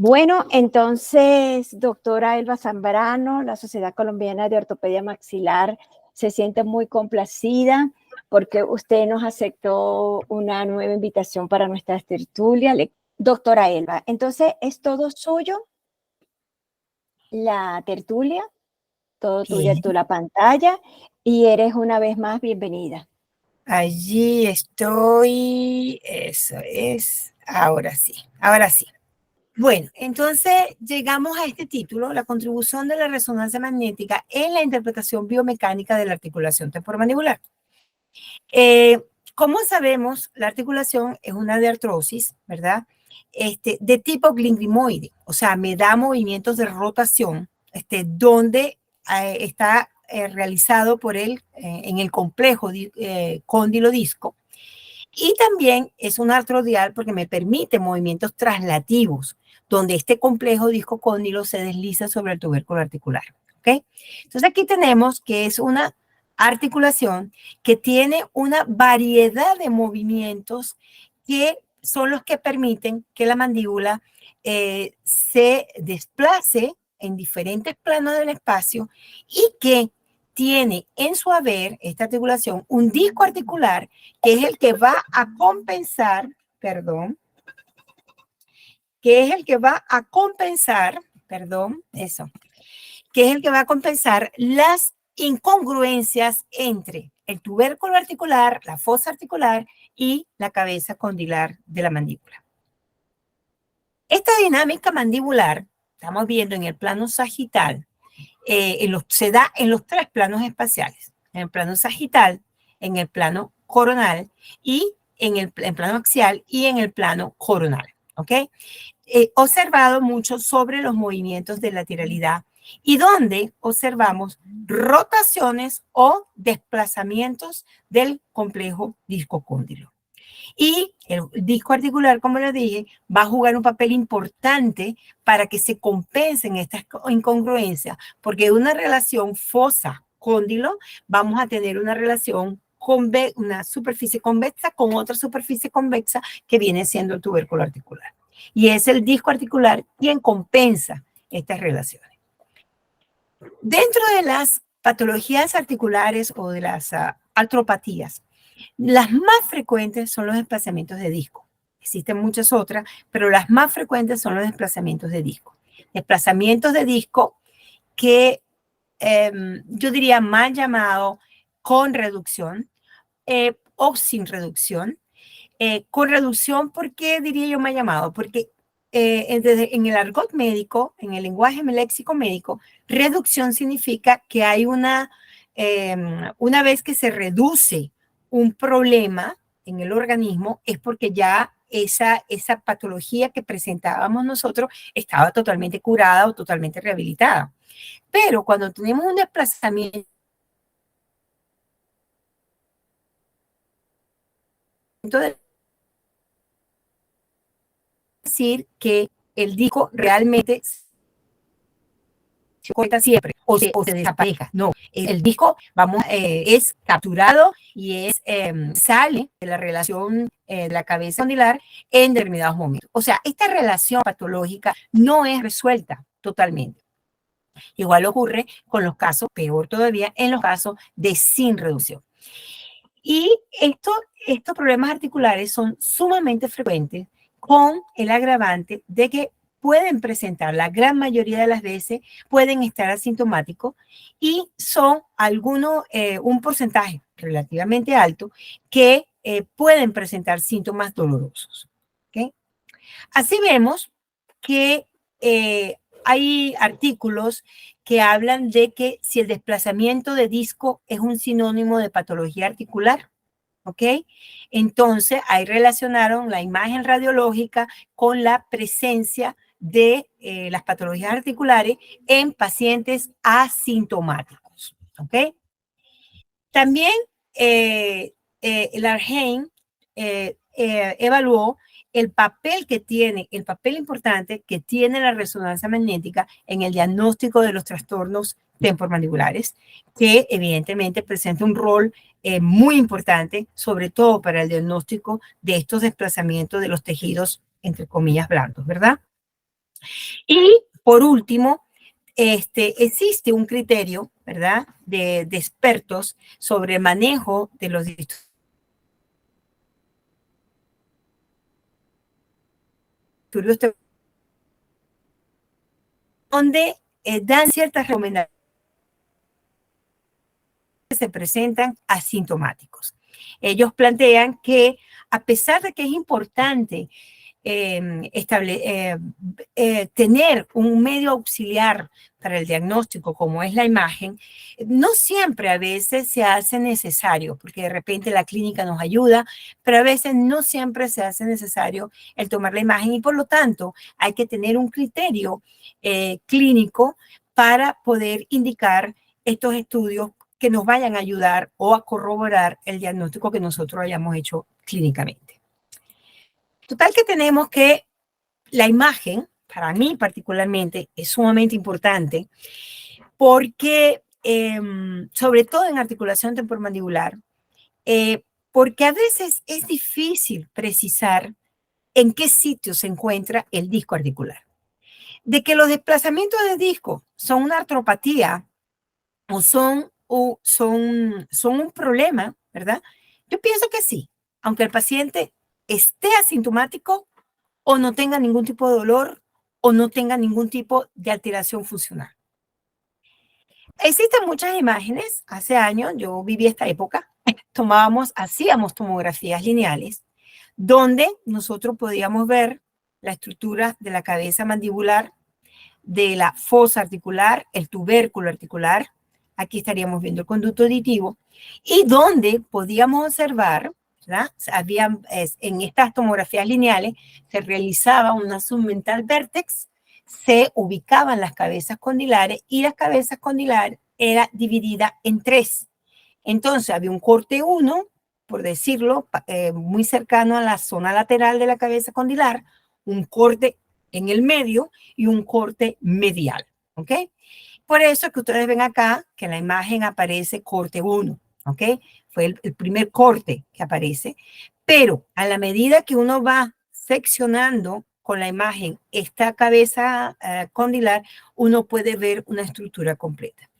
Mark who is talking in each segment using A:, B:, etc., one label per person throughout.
A: Bueno, entonces, doctora Elba Zambrano, la Sociedad Colombiana de Ortopedia Maxilar se siente muy complacida porque usted nos aceptó una nueva invitación para nuestra tertulia. Doctora Elba, entonces, ¿es todo suyo la tertulia? Todo tuya,
B: Bien,
A: tú la pantalla y eres una vez más bienvenida.
B: allí estoy. Eso es. Ahora sí, ahora sí. Bueno, entonces llegamos a este título, la contribución de la resonancia magnética en la interpretación biomecánica de la articulación temporomandibular. Eh, Como sabemos, la articulación es una de artrosis, ¿verdad? De tipo glindimoide, o sea, me da movimientos de rotación, donde está realizado por él en el complejo cóndilo-disco. Y también es un artrodial porque me permite movimientos traslativos, donde este complejo disco cóndilo se desliza sobre el tubérculo articular. ¿Ok? Entonces aquí tenemos que es una articulación que tiene una variedad de movimientos que son los que permiten que la mandíbula se desplace en diferentes planos del espacio y que tiene en su haber esta articulación un disco articular que es el que va a compensar, perdón, que es el que va a compensar, perdón, eso, que es el que va a compensar las incongruencias entre el tubérculo articular, la fosa articular y la cabeza condilar de la mandíbula. Esta dinámica mandibular, estamos viendo en el plano sagital, se da en los tres planos espaciales, en el plano sagital, en el plano coronal y en el plano axial y en el plano coronal. ¿Ok? Observado mucho sobre los movimientos de lateralidad y donde observamos rotaciones o desplazamientos del complejo discocóndilo. Y el disco articular, como les dije, va a jugar un papel importante para que se compensen estas incongruencias, porque de una relación fosa-cóndilo vamos a tener una relación una superficie convexa con otra superficie convexa que viene siendo el tubérculo articular. Y es el disco articular quien compensa estas relaciones. Dentro de las patologías articulares o de las artropatías, las más frecuentes son los desplazamientos de disco. Existen muchas otras, pero las más frecuentes son los desplazamientos de disco. Desplazamientos de disco que yo diría mal llamado con reducción o sin reducción. Con reducción, ¿por qué diría yo mal llamado? Porque en el argot médico, en el lenguaje léxico médico, reducción significa que hay una vez que se reduce un problema en el organismo, es porque ya esa patología que presentábamos nosotros estaba totalmente curada o totalmente rehabilitada. Pero cuando tenemos un desplazamiento de decir que el disco realmente se corta siempre o se desapareja. No, el disco es capturado y sale de la relación de la cabeza condilar en determinados momentos. O sea, esta relación patológica no es resuelta totalmente. Igual ocurre con los casos, peor todavía, en los casos de sin reducción. Y estos problemas articulares son sumamente frecuentes con el agravante de que pueden presentar, la gran mayoría de las veces, pueden estar asintomáticos y son un porcentaje relativamente alto que pueden presentar síntomas dolorosos. ¿Okay? Así vemos que hay artículos que hablan de que si el desplazamiento de disco es un sinónimo de patología articular, ¿ok? Entonces, ahí relacionaron la imagen radiológica con la presencia de las patologías articulares en pacientes asintomáticos, ¿ok? También Larheim evaluó el papel importante que tiene la resonancia magnética en el diagnóstico de los trastornos temporomandibulares, que evidentemente presenta un rol muy importante, sobre todo para el diagnóstico de estos desplazamientos de los tejidos, entre comillas, blandos, ¿verdad? Y por último, existe un criterio, ¿verdad?, de expertos sobre el manejo de los disturbios donde dan ciertas recomendaciones que se presentan asintomáticos. Ellos plantean que a pesar de que es importante tener un medio auxiliar para el diagnóstico como es la imagen, no siempre a veces se hace necesario, porque de repente la clínica nos ayuda, pero a veces no siempre se hace necesario el tomar la imagen y por lo tanto hay que tener un criterio clínico para poder indicar estos estudios que nos vayan a ayudar o a corroborar el diagnóstico que nosotros hayamos hecho clínicamente. Total que tenemos que la imagen, para mí particularmente, es sumamente importante porque, sobre todo en articulación temporomandibular, porque a veces es difícil precisar en qué sitio se encuentra el disco articular. De que los desplazamientos de disco son una artropatía son un problema, ¿verdad? Yo pienso que sí, aunque el paciente esté asintomático o no tenga ningún tipo de dolor o no tenga ningún tipo de alteración funcional. Existen muchas imágenes. Hace años, yo viví esta época, hacíamos tomografías lineales, donde nosotros podíamos ver la estructura de la cabeza mandibular, de la fosa articular, el tubérculo articular. Aquí estaríamos viendo el conducto auditivo y donde podíamos observar, ¿verdad? En estas tomografías lineales se realizaba una submental vértex, se ubicaban las cabezas condilares y las cabezas condilares era dividida en tres. Entonces había un corte 1, por decirlo, muy cercano a la zona lateral de la cabeza condilar, un corte en el medio y un corte medial, ¿ok? Por eso que ustedes ven acá que en la imagen aparece corte 1, ¿ok? Fue el primer corte que aparece, pero a la medida que uno va seccionando con la imagen esta cabeza condilar, uno puede ver una estructura completa.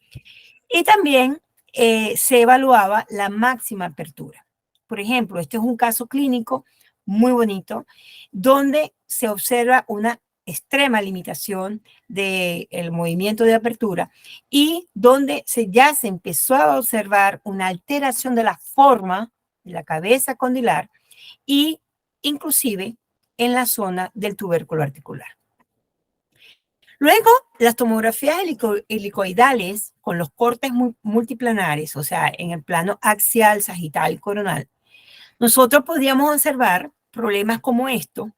B: Y también se evaluaba la máxima apertura. Por ejemplo, este es un caso clínico muy bonito, donde se observa una extrema limitación del movimiento de apertura y donde ya se empezó a observar una alteración de la forma de la cabeza condilar y inclusive en la zona del tubérculo articular. Luego, las tomografías helicoidales con los cortes multiplanares, o sea, en el plano axial, sagital y coronal, nosotros podíamos observar problemas como esto.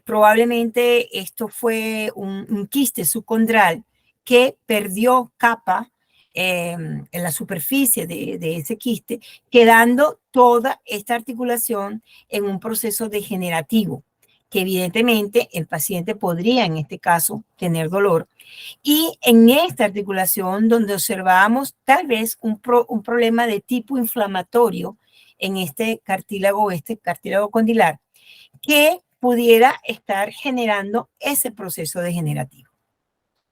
B: Probablemente esto fue un quiste subcondral que perdió capa en la superficie de ese quiste, quedando toda esta articulación en un proceso degenerativo, que evidentemente el paciente podría en este caso tener dolor. Y en esta articulación donde observábamos tal vez un problema de tipo inflamatorio en este cartílago condilar, que pudiera estar generando ese proceso degenerativo.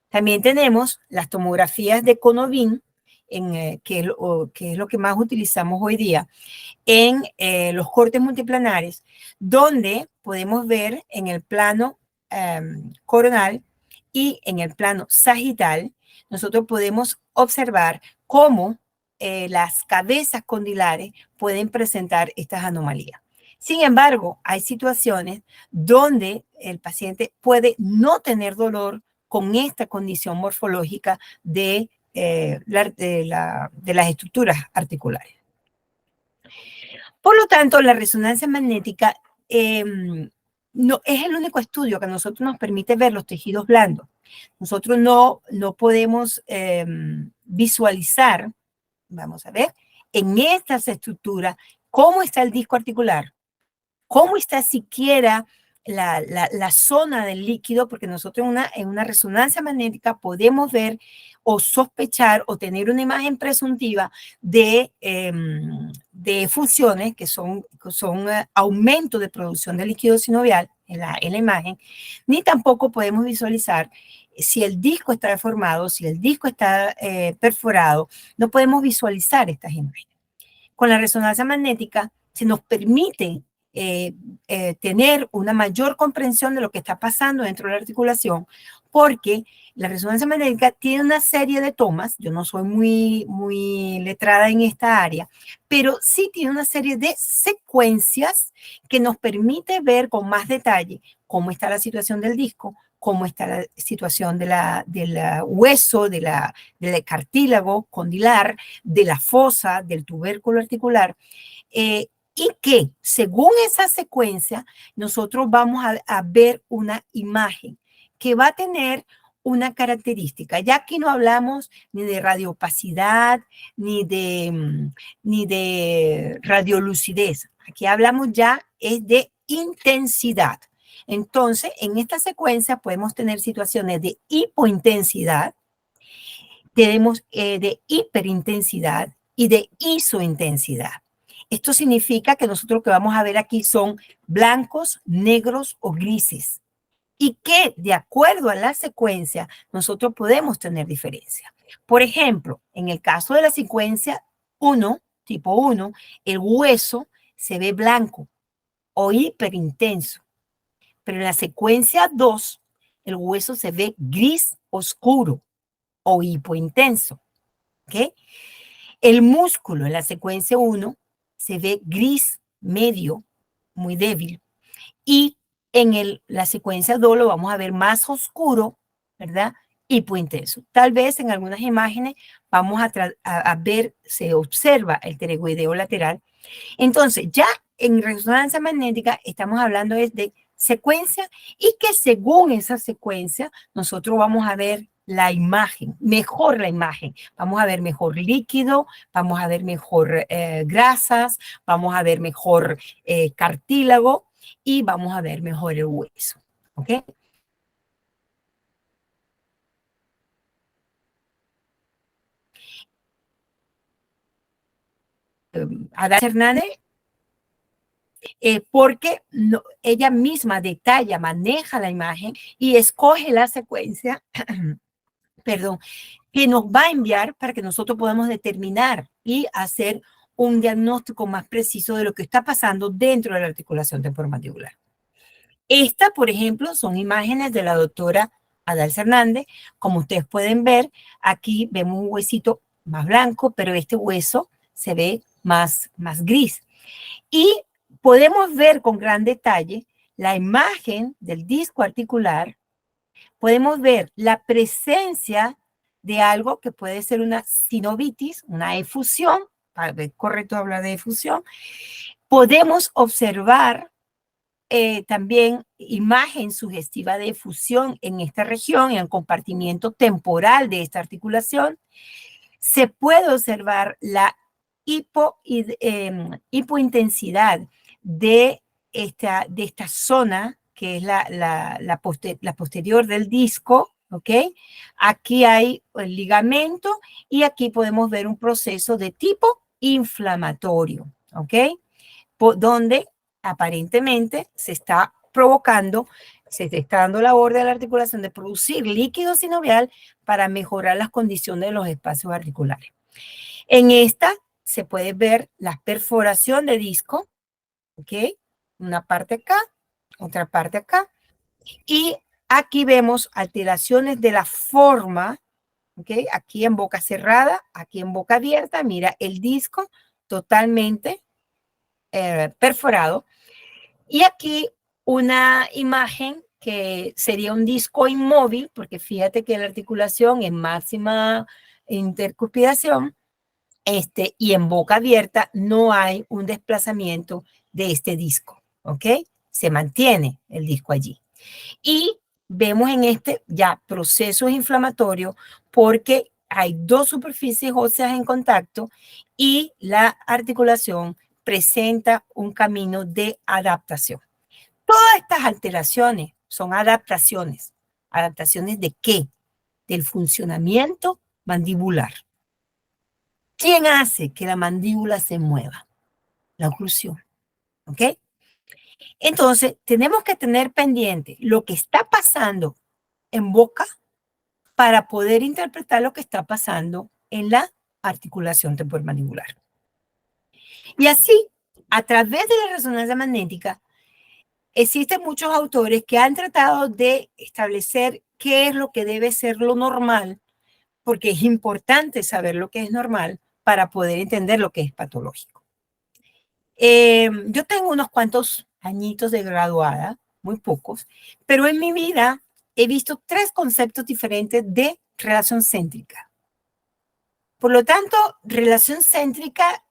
B: También tenemos las tomografías de Conovin, que es lo que más utilizamos hoy día, en los cortes multiplanares, donde podemos ver en el plano coronal y en el plano sagital, nosotros podemos observar cómo las cabezas condilares pueden presentar estas anomalías. Sin embargo, hay situaciones donde el paciente puede no tener dolor con esta condición morfológica de las estructuras articulares. Por lo tanto, la resonancia magnética no es el único estudio que a nosotros nos permite ver los tejidos blandos. Nosotros no podemos visualizar, vamos a ver, en estas estructuras, cómo está el disco articular, cómo está siquiera la zona del líquido, porque nosotros en una resonancia magnética podemos ver o sospechar o tener una imagen presuntiva de funciones que son aumento de producción de líquido sinovial, en la imagen, ni tampoco podemos visualizar si el disco está deformado, si el disco está perforado, no podemos visualizar estas imágenes. Con la resonancia magnética se nos permite tener una mayor comprensión de lo que está pasando dentro de la articulación, porque la resonancia magnética tiene una serie de tomas, yo no soy muy letrada en esta área, pero sí tiene una serie de secuencias que nos permite ver con más detalle cómo está la situación del disco, cómo está la situación del hueso, del cartílago condilar, de la fosa, del tubérculo articular, y que según esa secuencia nosotros vamos a ver una imagen que va a tener una característica. Ya aquí no hablamos ni de radiopacidad, ni de radiolucidez. Aquí hablamos ya es de intensidad. Entonces, en esta secuencia podemos tener situaciones de hipointensidad, tenemos de hiperintensidad y de isointensidad. Esto significa que nosotros lo que vamos a ver aquí son blancos, negros o grises. Y que de acuerdo a la secuencia, nosotros podemos tener diferencia. Por ejemplo, en el caso de la secuencia 1, tipo 1, el hueso se ve blanco o hiperintenso. Pero en la secuencia 2, el hueso se ve gris oscuro o hipointenso. ¿Okay? El músculo en la secuencia 1 se ve gris medio, muy débil. Y en la secuencia 2 lo vamos a ver más oscuro, ¿verdad? Hipointenso. Tal vez en algunas imágenes vamos a ver, se observa el pteregoideo lateral. Entonces, ya en resonancia magnética estamos hablando de secuencia y que según esa secuencia nosotros vamos a ver la imagen, mejor la imagen. Vamos a ver mejor líquido, vamos a ver mejor grasas, vamos a ver mejor cartílago y vamos a ver mejor el hueso. ¿Ok? Ada Hernández, porque ella misma detalla, maneja la imagen y escoge la secuencia, perdón, que nos va a enviar para que nosotros podamos determinar y hacer un diagnóstico más preciso de lo que está pasando dentro de la articulación temporomandibular. Esta, por ejemplo, son imágenes de la doctora Adalza Hernández. Como ustedes pueden ver, aquí vemos un huesito más blanco, pero este hueso se ve más gris. Y podemos ver con gran detalle la imagen del disco articular. Podemos ver la presencia de algo que puede ser una sinovitis, una efusión, es correcto hablar de efusión. Podemos observar también imagen sugestiva de efusión en esta región, en el compartimiento temporal de esta articulación. Se puede observar la hipointensidad de esta zona, que es la posterior del disco, ¿ok? Aquí hay el ligamento y aquí podemos ver un proceso de tipo inflamatorio, ¿ok? Donde aparentemente se está provocando, se está dando la orden a la articulación de producir líquido sinovial para mejorar las condiciones de los espacios articulares. En esta se puede ver la perforación de disco, ¿ok? Una parte acá, otra parte acá, y aquí vemos alteraciones de la forma, ¿ok? Aquí en boca cerrada, aquí en boca abierta, mira el disco totalmente perforado. Y aquí una imagen que sería un disco inmóvil, porque fíjate que la articulación en máxima intercupidación, y en boca abierta no hay un desplazamiento de este disco, ¿ok? Se mantiene el disco allí. Y vemos en este ya procesos inflamatorios porque hay dos superficies óseas en contacto y la articulación presenta un camino de adaptación. Todas estas alteraciones son adaptaciones. ¿Adaptaciones de qué? Del funcionamiento mandibular. ¿Quién hace que la mandíbula se mueva? La oclusión. ¿Ok? Entonces, tenemos que tener pendiente lo que está pasando en boca para poder interpretar lo que está pasando en la articulación temporomandibular. Y así, a través de la resonancia magnética, existen muchos autores que han tratado de establecer qué es lo que debe ser lo normal, porque es importante saber lo que es normal para poder entender lo que es patológico. Yo tengo unos cuantos añitos de graduada, muy pocos, pero en mi vida he visto 3 conceptos diferentes de relación céntrica. Por lo tanto, relación céntrica,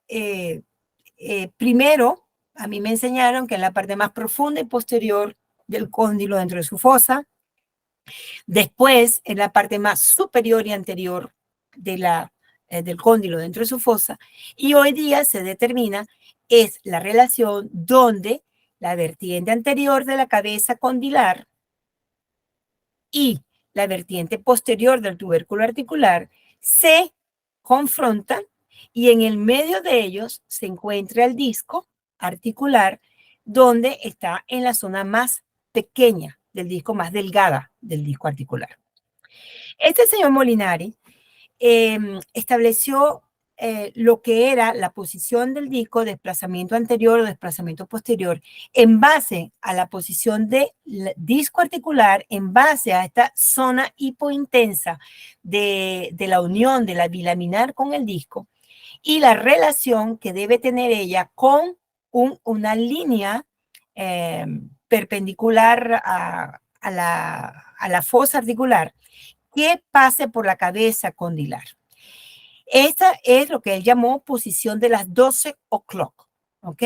B: primero, a mí me enseñaron que en la parte más profunda y posterior del cóndilo dentro de su fosa, después en la parte más superior y anterior del cóndilo dentro de su fosa, y hoy día se determina es la relación donde la vertiente anterior de la cabeza condilar y la vertiente posterior del tubérculo articular se confrontan y en el medio de ellos se encuentra el disco articular donde está en la zona más pequeña del disco, más delgada del disco articular. Este señor Molinari estableció lo que era la posición del disco, desplazamiento anterior o desplazamiento posterior, en base a la posición del disco articular, en base a esta zona hipointensa de la unión de la bilaminar con el disco y la relación que debe tener ella con una línea perpendicular a la fosa articular que pase por la cabeza condilar. Esta es lo que él llamó posición de las 12 o'clock, ¿ok?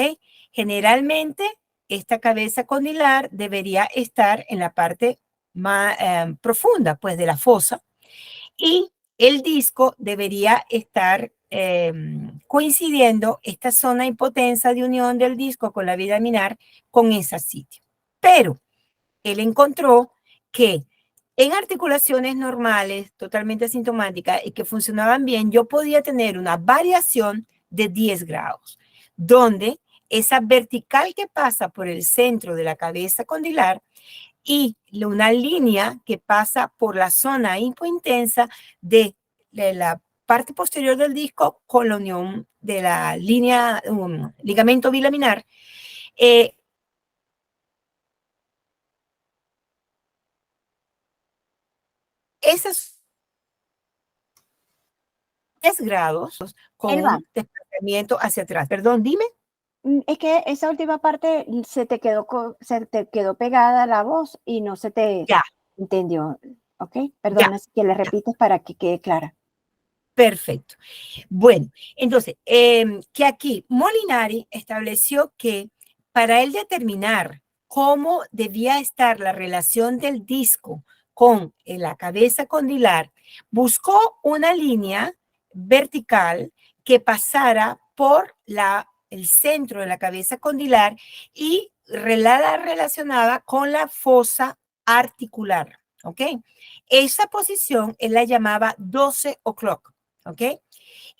B: Generalmente, esta cabeza condilar debería estar en la parte más profunda, pues, de la fosa, y el disco debería estar coincidiendo esta zona hipotensa de unión del disco con la bilaminar con ese sitio. Pero él encontró que en articulaciones normales, totalmente asintomáticas y que funcionaban bien, yo podía tener una variación de 10 grados, donde esa vertical que pasa por el centro de la cabeza condilar y una línea que pasa por la zona hipointensa de la parte posterior del disco con la unión de la línea, ligamento bilaminar, esos 10 grados con
A: Elba,
B: un desplazamiento hacia atrás. Perdón, dime.
A: es que esa última parte se te quedó pegada la voz y no se te
B: Ya,
A: entendió. ¿Ok?
B: ya,
A: Perdona, que le
B: ya.
A: repites para que quede clara.
B: Perfecto. Bueno, entonces, que aquí Molinari estableció que para él determinar cómo debía estar la relación del disco con la cabeza condilar, buscó una línea vertical que pasara por el centro de la cabeza condilar y la relacionada con la fosa articular, ¿ok? Esa posición él la llamaba 12 o'clock. ¿Ok?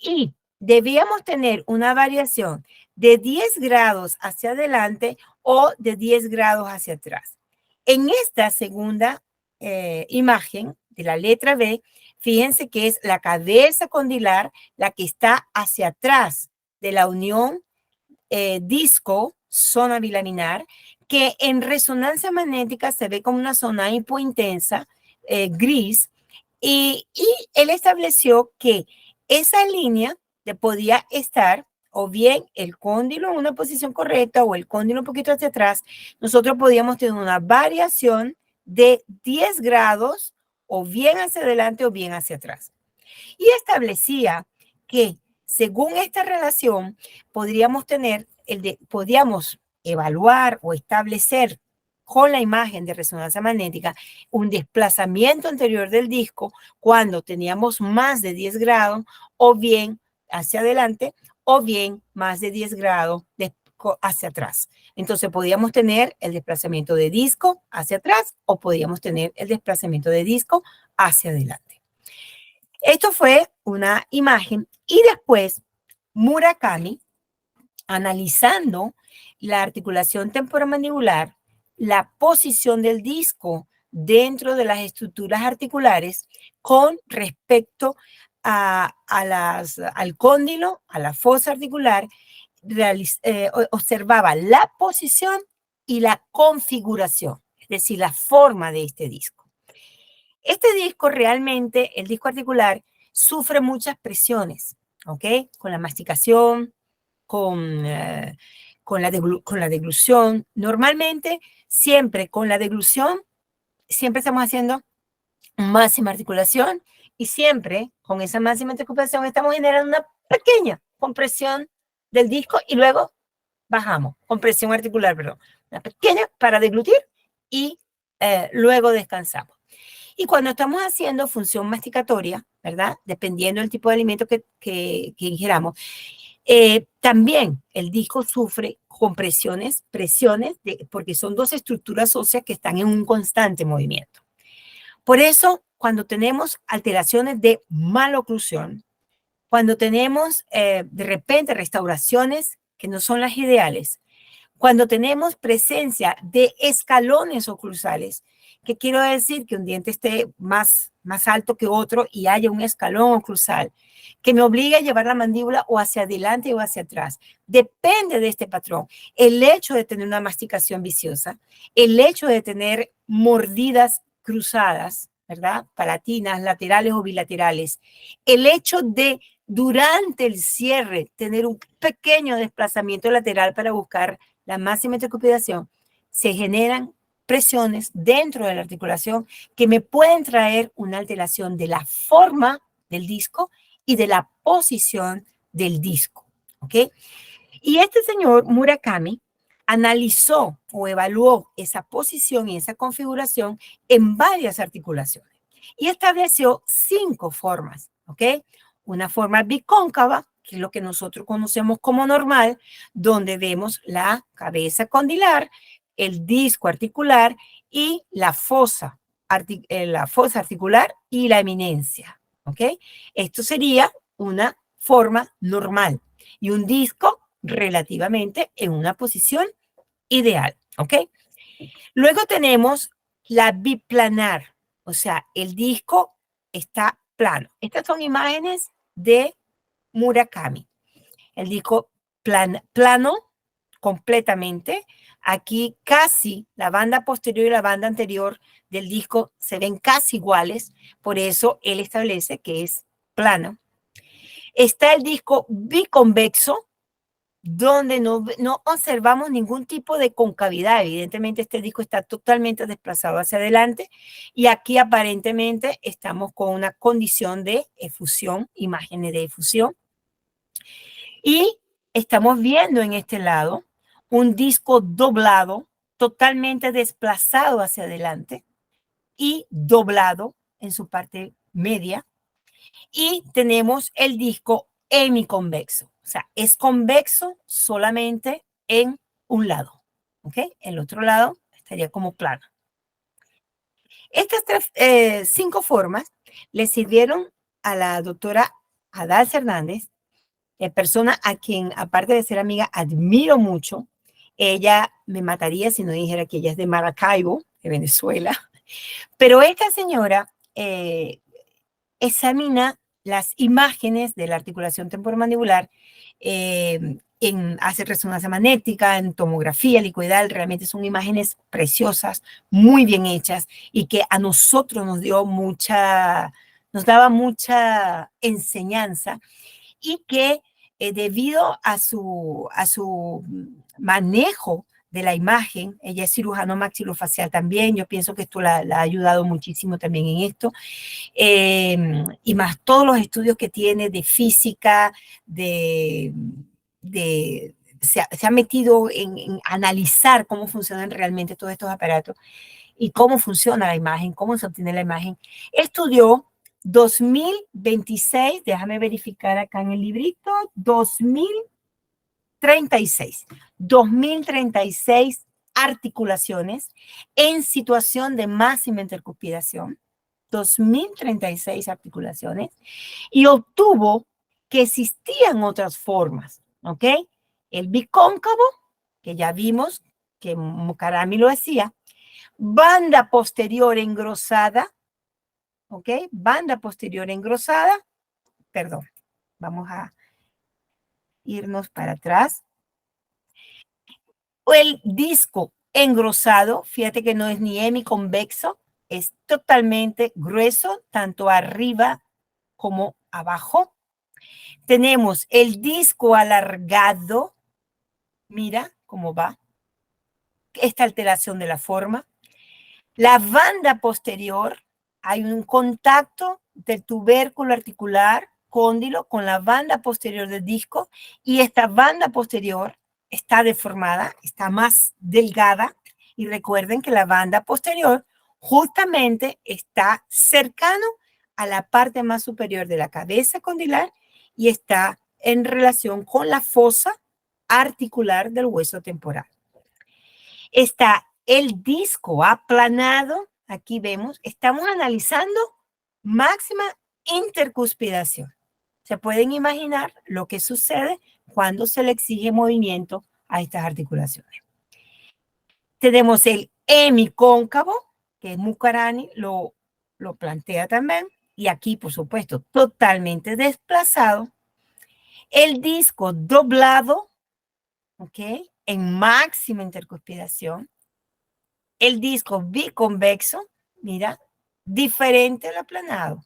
B: Y debíamos tener una variación de 10 grados hacia adelante o de 10 grados hacia atrás. En esta segunda imagen de la letra B, fíjense que es la cabeza condilar la que está hacia atrás de la unión disco, zona bilaminar, que en resonancia magnética se ve como una zona hipointensa, gris, y él estableció que esa línea podía estar o bien el cóndilo en una posición correcta o el cóndilo un poquito hacia atrás. Nosotros podíamos tener una variación de 10 grados o bien hacia adelante o bien hacia atrás. Y establecía que según esta relación podríamos evaluar o establecer con la imagen de resonancia magnética un desplazamiento anterior del disco cuando teníamos más de 10 grados o bien hacia adelante o bien más de 10 grados hacia atrás. Entonces podíamos tener el desplazamiento de disco hacia atrás o podíamos tener el desplazamiento de disco hacia adelante. Esto fue una imagen y después Murakami, analizando la articulación temporomandibular, la posición del disco dentro de las estructuras articulares con respecto al cóndilo, a la fosa articular, observaba la posición y la configuración, es decir, la forma de este disco. Este disco realmente, el disco articular, sufre muchas presiones, ¿ok? Con la masticación, con la deglución. Normalmente, siempre con la deglución, siempre estamos haciendo máxima articulación y siempre con esa máxima articulación estamos generando una pequeña compresión del disco y luego bajamos, compresión articular, perdón, una pequeña para deglutir y luego descansamos. Y cuando estamos haciendo función masticatoria, ¿verdad? Dependiendo del tipo de alimento que ingiramos, también el disco sufre compresiones, presiones, porque son dos estructuras óseas que están en un constante movimiento. Por eso, cuando tenemos alteraciones de maloclusión, cuando tenemos de repente restauraciones que no son las ideales, cuando tenemos presencia de escalones oclusales, ¿qué quiero decir? Que un diente esté más alto que otro y haya un escalón oclusal que me obligue a llevar la mandíbula o hacia adelante o hacia atrás. Depende de este patrón. El hecho de tener una masticación viciosa, el hecho de tener mordidas cruzadas, ¿verdad? Palatinas, laterales o bilaterales, el hecho de durante el cierre tener un pequeño desplazamiento lateral para buscar la máxima intercupidación, se generan presiones dentro de la articulación que me pueden traer una alteración de la forma del disco y de la posición del disco, ¿ok? Y este señor Murakami analizó o evaluó esa posición y esa configuración en varias articulaciones y estableció 5 formas, ¿ok? Una forma bicóncava, que es lo que nosotros conocemos como normal, donde vemos la cabeza condilar, el disco articular y la fosa articular y la eminencia, ¿ok? Esto sería una forma normal y un disco relativamente en una posición ideal, ¿ok? Luego tenemos la biplanar, o sea, el disco está plano. Estas son imágenes de Murakami. El disco plano completamente. Aquí casi la banda posterior y la banda anterior del disco se ven casi iguales, por eso él establece que es plano. Está el disco biconvexo, donde no observamos ningún tipo de concavidad. Evidentemente este disco está totalmente desplazado hacia adelante y aquí aparentemente estamos con una condición de efusión, imágenes de efusión. Y estamos viendo en este lado un disco doblado, totalmente desplazado hacia adelante y doblado en su parte media. Y tenemos el disco hemiconvexo, o sea, es convexo solamente en un lado, ¿ok? El otro lado estaría como plano. Estas 5 formas le sirvieron a la doctora Adalza Hernández, persona a quien, aparte de ser amiga, admiro mucho. Ella me mataría si no dijera que ella es de Maracaibo, de Venezuela. Pero esta señora examina las imágenes de la articulación temporomandibular, hace resonancia magnética, en tomografía helicoidal, realmente son imágenes preciosas, muy bien hechas y que a nosotros nos daba mucha enseñanza y que debido a su manejo de la imagen, ella es cirujano maxilofacial también, yo pienso que esto la ha ayudado muchísimo también en esto, y más todos los estudios que tiene de física, se ha metido en analizar cómo funcionan realmente todos estos aparatos y cómo funciona la imagen, cómo se obtiene la imagen. Estudió 2026, déjame verificar acá en el librito, 2036 articulaciones en situación de máxima intercupidación, 2036 articulaciones, y obtuvo que existían otras formas, ¿ok? El bicóncavo, que ya vimos que Mukarami lo hacía. Banda posterior engrosada, ¿ok? Banda posterior engrosada, perdón, vamos a irnos para atrás. O el disco engrosado, fíjate que no es ni hemiconvexo, es totalmente grueso, tanto arriba como abajo. Tenemos el disco alargado, mira cómo va, esta alteración de la forma. La banda posterior, hay un contacto del tubérculo articular cóndilo con la banda posterior del disco y esta banda posterior está deformada, está más delgada y recuerden que la banda posterior justamente está cercano a la parte más superior de la cabeza condilar y está en relación con la fosa articular del hueso temporal. Está el disco aplanado, aquí vemos, estamos analizando máxima intercuspidación. Se pueden imaginar lo que sucede cuando se le exige movimiento a estas articulaciones. Tenemos el hemicóncavo, que es Mukarami, lo plantea también, y aquí, por supuesto, totalmente desplazado. El disco doblado, ¿ok? En máxima intercuspidación. El disco biconvexo, mira, diferente al aplanado.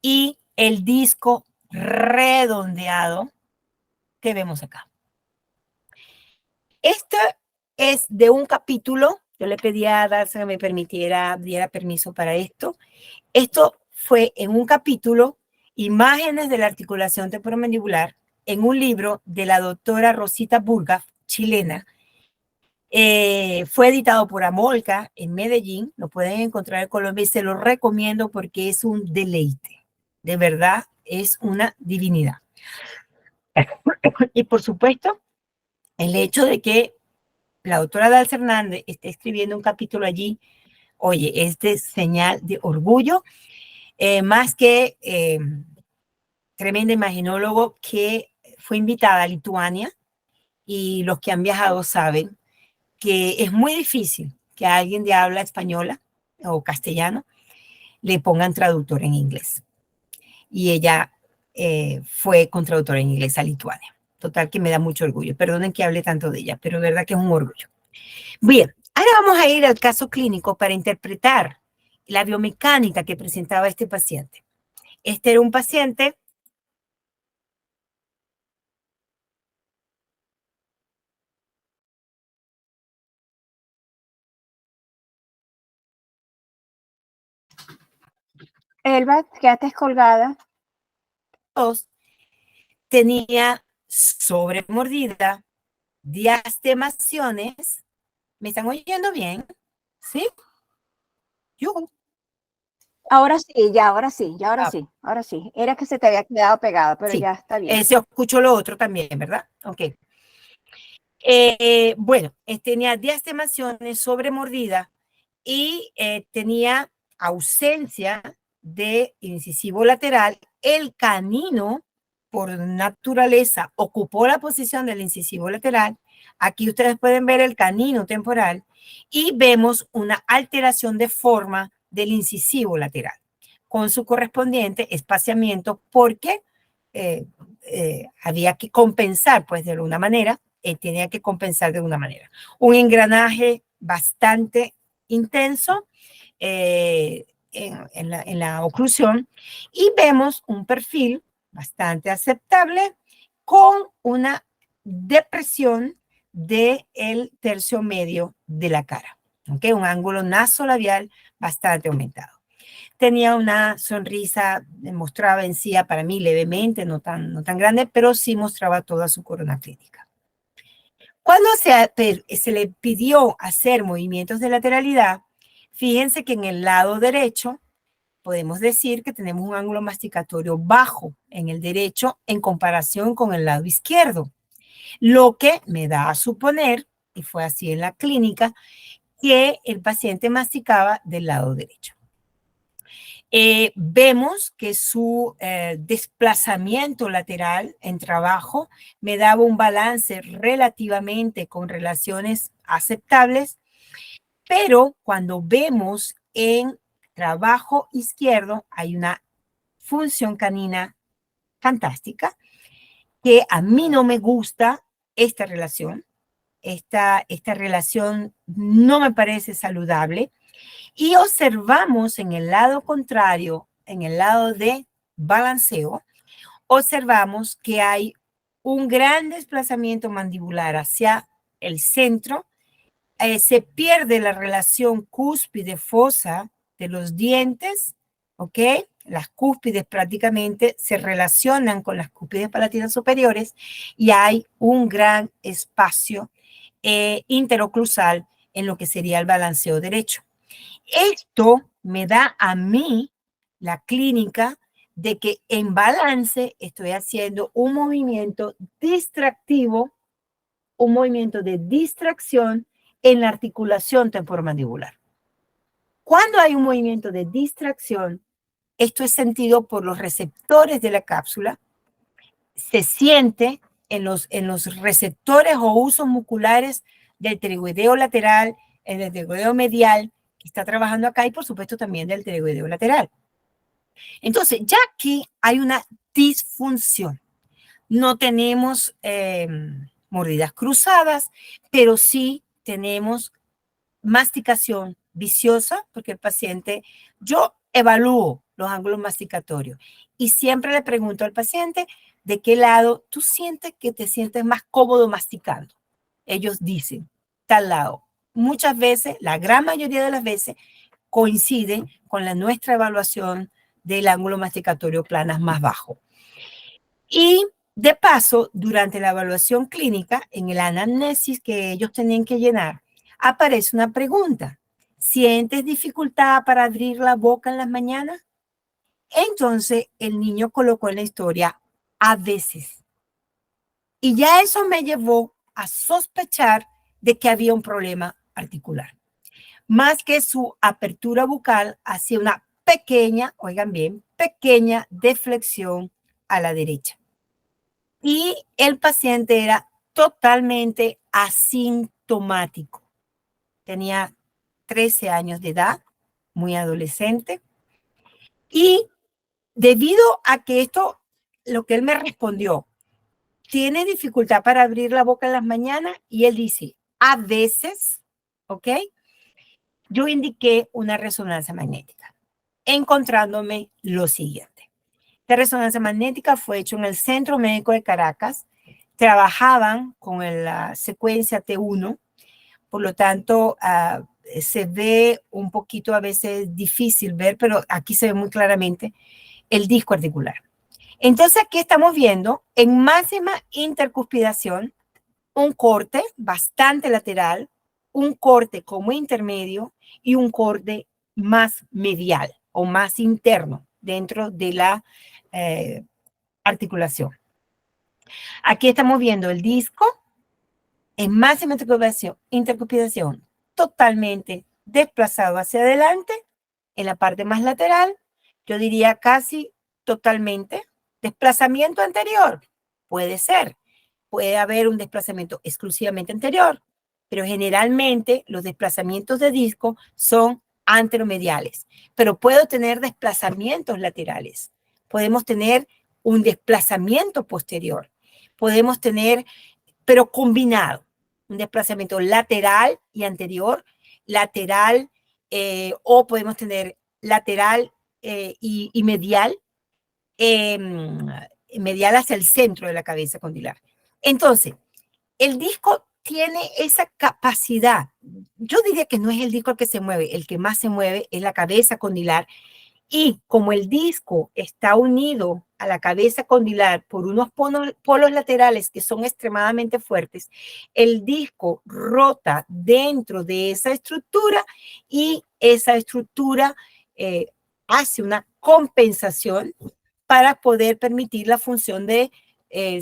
B: Y el disco redondeado que vemos acá. Esto es de un capítulo. Yo le pedí a Darcy que me diera permiso para esto. Esto fue en un capítulo, Imágenes de la articulación temporomandibular, en un libro de la doctora Rosita Burga, chilena. Fue editado por Amolca en Medellín, lo pueden encontrar en Colombia y se lo recomiendo porque es un deleite. De verdad, es una divinidad. Y por supuesto, el hecho de que la doctora Dalsa Hernández esté escribiendo un capítulo allí, oye, es de señal de orgullo, más que tremenda imaginólogo que fue invitada a Lituania y los que han viajado saben que es muy difícil que a alguien de habla española o castellano le pongan traductor en inglés. Y ella fue con traductor en inglés a Lituania. Total que me da mucho orgullo. Perdonen que hable tanto de ella, pero es verdad que es un orgullo. Bien, ahora vamos a ir al caso clínico para interpretar la biomecánica que presentaba este paciente. Este era un paciente
A: Elba, quédate colgada.
B: Tenía sobremordida, diastemaciones. ¿Me están oyendo bien? ¿Sí? Yo.
A: Ahora sí, ya, ahora sí, ya, ahora sí, ahora sí. Era que se te había quedado pegada, pero
B: Sí.
A: ya está bien.
B: Se escuchó lo otro también, ¿verdad? Ok. Bueno, tenía diastemaciones, sobremordida y tenía ausencia de incisivo lateral. El canino, por naturaleza, ocupó la posición del incisivo lateral. Aquí ustedes pueden ver el canino temporal y vemos una alteración de forma del incisivo lateral con su correspondiente espaciamiento porque había que compensar, pues de alguna manera, tenía que compensar de una manera. Un engranaje bastante intenso en la oclusión y vemos un perfil bastante aceptable con una depresión del tercio medio de la cara. ¿Okay? Un ángulo nasolabial bastante aumentado. Tenía una sonrisa, mostraba encía para mí levemente, no tan grande, pero sí mostraba toda su corona clínica. Cuando se le pidió hacer movimientos de lateralidad, fíjense que en el lado derecho podemos decir que tenemos un ángulo masticatorio bajo en el derecho en comparación con el lado izquierdo, lo que me da a suponer, y fue así en la clínica, que el paciente masticaba del lado derecho. Vemos que su desplazamiento lateral en trabajo me daba un balance relativamente con relaciones aceptables, pero cuando vemos en trabajo izquierdo hay una función canina fantástica que a mí no me gusta esta relación. Esta relación no me parece saludable. Y observamos en el lado contrario, en el lado de balanceo, observamos que hay un gran desplazamiento mandibular hacia el centro. Se pierde la relación cúspide-fosa de los dientes, ¿ok? Las cúspides prácticamente se relacionan con las cúspides palatinas superiores y hay un gran espacio interoclusal en lo que sería el balanceo derecho. Esto me da a mí la clínica de que en balance estoy haciendo un movimiento distractivo, un movimiento de distracción en la articulación temporomandibular. Cuando hay un movimiento de distracción, esto es sentido por los receptores de la cápsula, se siente en los receptores o usos musculares del pterigoideo lateral, en el pterigoideo medial, que está trabajando acá, y por supuesto también del pterigoideo lateral. Entonces, ya aquí hay una disfunción. No tenemos mordidas cruzadas, pero sí tenemos masticación viciosa, porque el paciente, yo evalúo los ángulos masticatorios y siempre le pregunto al paciente de qué lado tú sientes que te sientes más cómodo masticando. Ellos dicen, tal lado. Muchas veces, la gran mayoría de las veces, coinciden con nuestra evaluación del ángulo masticatorio planas más bajo. Y de paso, durante la evaluación clínica, en el anamnesis que ellos tenían que llenar, aparece una pregunta. ¿Sientes dificultad para abrir la boca en las mañanas? Entonces, el niño colocó en la historia a veces. Y ya eso me llevó a sospechar de que había un problema articular. Más que su apertura bucal hacía una pequeña, oigan bien, pequeña deflexión a la derecha. Y el paciente era totalmente asintomático. Tenía 13 años de edad, muy adolescente. Y debido a que esto, lo que él me respondió, tiene dificultad para abrir la boca en las mañanas, y él dice, a veces, ¿ok? Yo indiqué una resonancia magnética, encontrándome lo siguiente. La resonancia magnética fue hecha en el Centro Médico de Caracas. Trabajaban con la secuencia T1, por lo tanto, se ve un poquito a veces difícil ver, pero aquí se ve muy claramente el disco articular. Entonces, aquí estamos viendo en máxima intercuspidación un corte bastante lateral, un corte como intermedio y un corte más medial o más interno dentro de la articulación. Aquí estamos viendo el disco en máxima intercuspidación totalmente desplazado hacia adelante en la parte más lateral, yo diría casi totalmente. Desplazamiento anterior, puede ser. Puede haber un desplazamiento exclusivamente anterior, pero generalmente los desplazamientos de disco son anteromediales. Pero puedo tener desplazamientos laterales. Podemos tener un desplazamiento posterior. Podemos tener, pero combinado, un desplazamiento lateral y anterior, lateral, o podemos tener lateral y medial, medial hacia el centro de la cabeza condilar. Entonces, el disco tiene esa capacidad. Yo diría que no es el disco el que se mueve, el que más se mueve es la cabeza condilar. Y como el disco está unido a la cabeza condilar por unos polos laterales que son extremadamente fuertes, el disco rota dentro de esa estructura y esa estructura hace una compensación para poder permitir la función del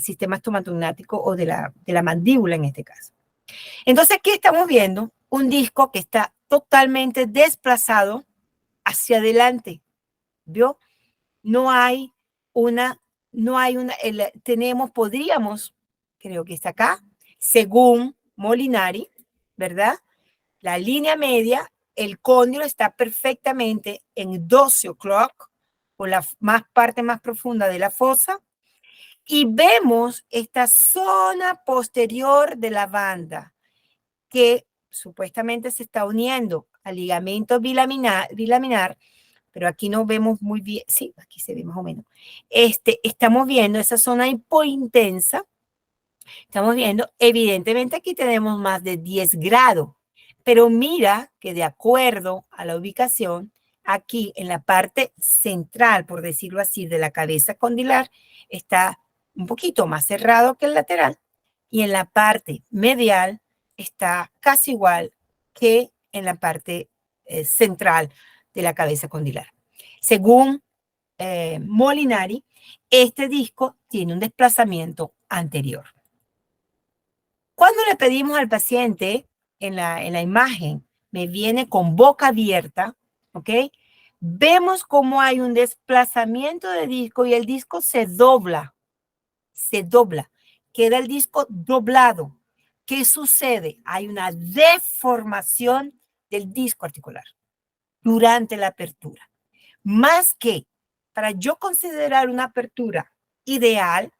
B: sistema estomatognático o de la mandíbula en este caso. Entonces aquí estamos viendo un disco que está totalmente desplazado hacia adelante, ¿vio? No hay una, podríamos, creo que está acá, según Molinari, ¿verdad? La línea media, el cóndilo está perfectamente en 12 o'clock, por la parte más profunda de la fosa, y vemos esta zona posterior de la banda, que supuestamente se está uniendo al ligamento bilaminar, pero aquí no vemos muy bien, sí, aquí se ve más o menos. Estamos viendo esa zona hipointensa, estamos viendo, evidentemente aquí tenemos más de 10 grados, pero mira que de acuerdo a la ubicación, aquí en la parte central, por decirlo así, de la cabeza condilar, está un poquito más cerrado que el lateral, y en la parte medial está casi igual que en la parte central de la cabeza condilar. Según Molinari, este disco tiene un desplazamiento anterior. Cuando le pedimos al paciente en la imagen, me viene con boca abierta, ¿ok? Vemos cómo hay un desplazamiento de disco y el disco se dobla, queda el disco doblado. ¿Qué sucede? Hay una deformación del disco articular durante la apertura. Más que para yo considerar una apertura ideal,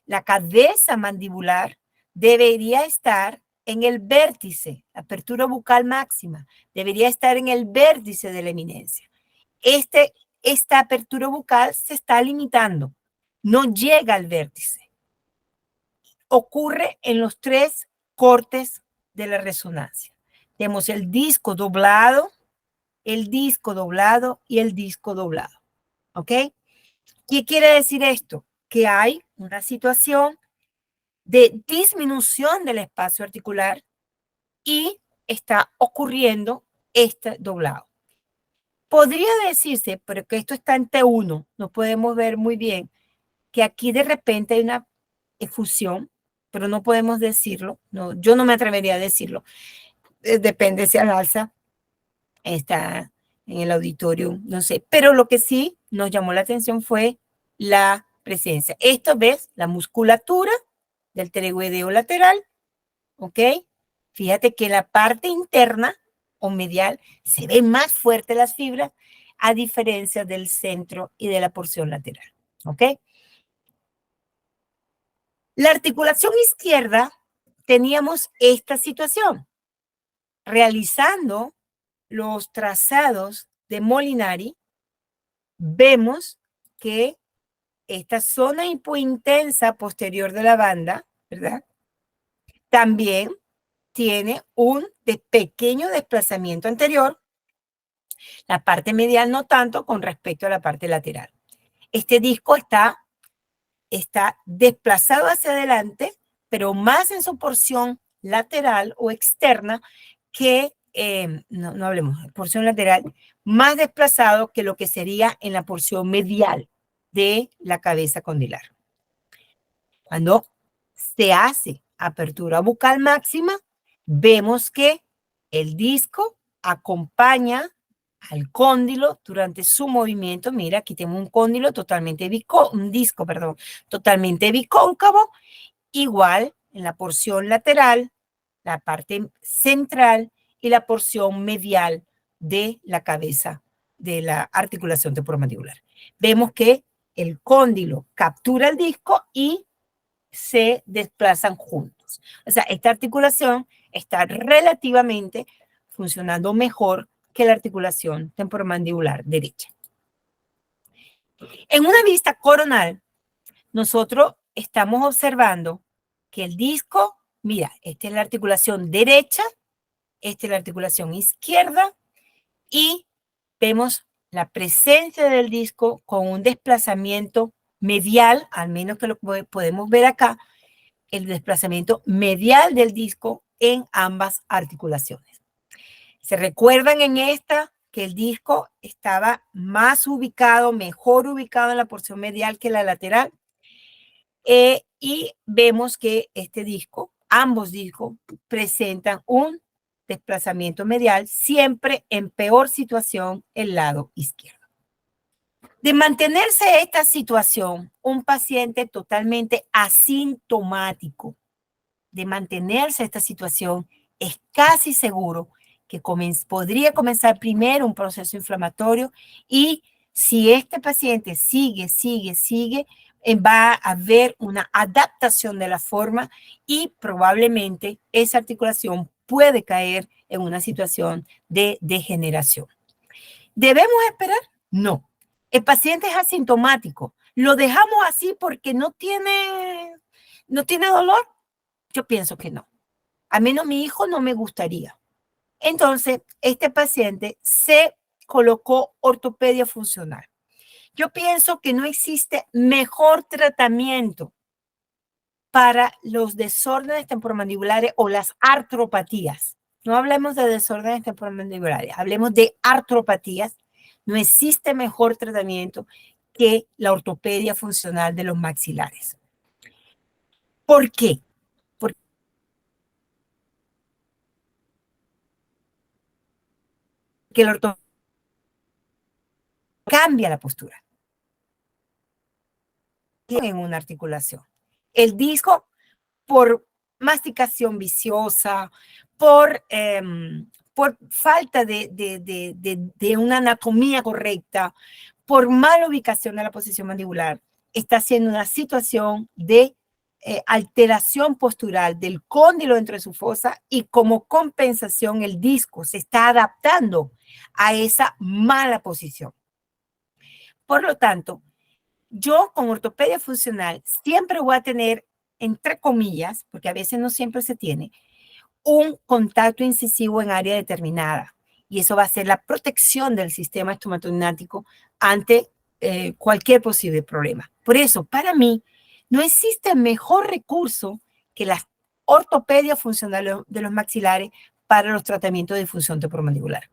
B: la cabeza mandibular debería estar en el vértice, la apertura bucal máxima, debería estar en el vértice de la eminencia. Esta apertura bucal se está limitando, no llega al vértice. Ocurre en los 3 cortes de la resonancia. Tenemos el disco doblado y el disco doblado. ¿Ok? ¿Qué quiere decir esto? Que hay una situación de disminución del espacio articular y está ocurriendo este doblado. Podría decirse, pero que esto está en T1, no podemos ver muy bien, que aquí de repente hay una efusión, pero no podemos decirlo, no, yo no me atrevería a decirlo, depende si al alza está en el auditorio, no sé, pero lo que sí nos llamó la atención fue la presencia. Esto ves, la musculatura del pterygoideo lateral, ¿ok? Fíjate que la parte interna o medial se ven más fuertes las fibras a diferencia del centro y de la porción lateral, ¿ok? La articulación izquierda teníamos esta situación, realizando los trazados de Molinari, vemos que esta zona hipointensa posterior de la banda, ¿verdad? También tiene un pequeño desplazamiento anterior, la parte medial no tanto con respecto a la parte lateral. Este disco está desplazado hacia adelante, pero más en su porción lateral o externa que, no hablemos de porción lateral, más desplazado que lo que sería en la porción medial de la cabeza condilar. Cuando se hace apertura bucal máxima, vemos que el disco acompaña al cóndilo durante su movimiento. Mira, aquí tenemos un cóndilo totalmente totalmente bicóncavo, igual en la porción lateral, la parte central y la porción medial de la cabeza de la articulación temporomandibular. Vemos que el cóndilo captura el disco y se desplazan juntos. O sea, esta articulación está relativamente funcionando mejor que la articulación temporomandibular derecha. En una vista coronal, nosotros estamos observando que el disco, mira, esta es la articulación derecha, esta es la articulación izquierda y vemos la presencia del disco con un desplazamiento medial, al menos que lo podemos ver acá, el desplazamiento medial del disco en ambas articulaciones. ¿Se recuerdan en esta que el disco estaba más ubicado, mejor ubicado en la porción medial que la lateral? Y vemos que este disco, ambos discos, presentan un desplazamiento medial siempre en peor situación el lado izquierdo. De mantenerse esta situación, un paciente totalmente asintomático, de mantenerse esta situación, es casi seguro que podría comenzar primero un proceso inflamatorio y si este paciente sigue, va a haber una adaptación de la forma y probablemente esa articulación puede caer en una situación de degeneración. ¿Debemos esperar? No. El paciente es asintomático. ¿Lo dejamos así porque no tiene dolor? Yo pienso que no. A menos mi hijo no me gustaría. Entonces, este paciente se colocó ortopedia funcional. Yo pienso que no existe mejor tratamiento para los desórdenes temporomandibulares o las artropatías. No hablemos de desórdenes temporomandibulares, hablemos de artropatías. No existe mejor tratamiento que la ortopedia funcional de los maxilares. ¿Por qué? Porque la ortopedia cambia la postura en una articulación. El disco, por masticación viciosa, por falta de una anatomía correcta, por mala ubicación de la posición mandibular, está haciendo una situación de alteración postural del cóndilo dentro de su fosa y como compensación el disco se está adaptando a esa mala posición. Por lo tanto, yo con ortopedia funcional siempre voy a tener, entre comillas, porque a veces no siempre se tiene, un contacto incisivo en área determinada. Y eso va a ser la protección del sistema estomatognático ante cualquier posible problema. Por eso, para mí, no existe mejor recurso que la ortopedia funcional de los maxilares para los tratamientos de disfunción temporomandibular.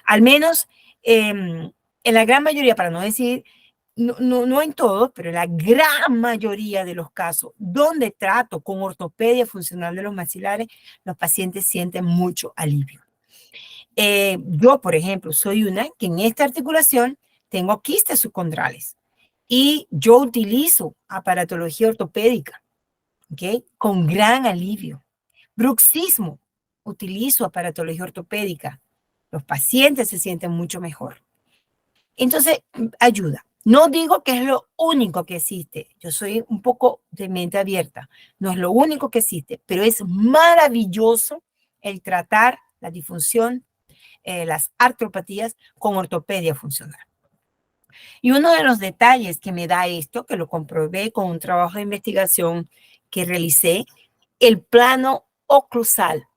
B: Al menos en la gran mayoría, para no decir no en todos, pero en la gran mayoría de los casos donde trato con ortopedia funcional de los maxilares, los pacientes sienten mucho alivio. Yo, por ejemplo, soy una que en esta articulación tengo quistes subcondrales y yo utilizo aparatología ortopédica, ¿ok? Con gran alivio. Bruxismo, utilizo aparatología ortopédica. Los pacientes se sienten mucho mejor. Entonces, ayuda. No digo que es lo único que existe. Yo soy un poco de mente abierta. No es lo único que existe, pero es maravilloso el tratar la disfunción, las artropatías con ortopedia funcional. Y uno de los detalles que me da esto, que lo comprobé con un trabajo de investigación que realicé, el plano oclusal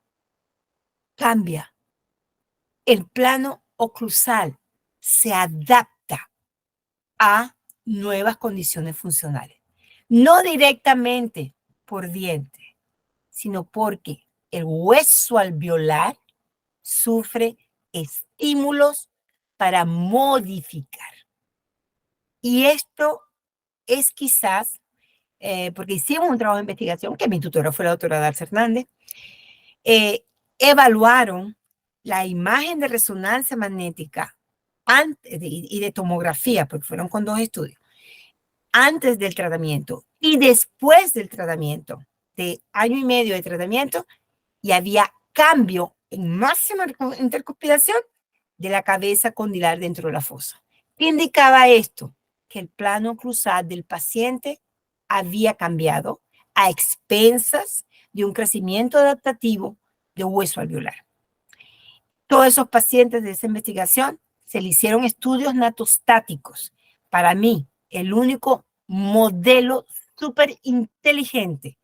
B: cambia. El plano oclusal se adapta a nuevas condiciones funcionales. No directamente por diente, sino porque el hueso alveolar sufre estímulos para modificar. Y esto es quizás, porque hicimos un trabajo de investigación, que mi tutora fue la doctora Darcy Hernández, evaluaron la imagen de resonancia magnética y de tomografía, porque fueron con 2 estudios, antes del tratamiento y después del tratamiento, de año y medio de tratamiento, y había cambio en máxima intercuspiración de la cabeza condilar dentro de la fosa. ¿Qué indicaba esto? Que el plano oclusal del paciente había cambiado a expensas de un crecimiento adaptativo de hueso alveolar. Todos esos pacientes de esa investigación se le hicieron estudios natostáticos. Para mí, el único modelo súper inteligente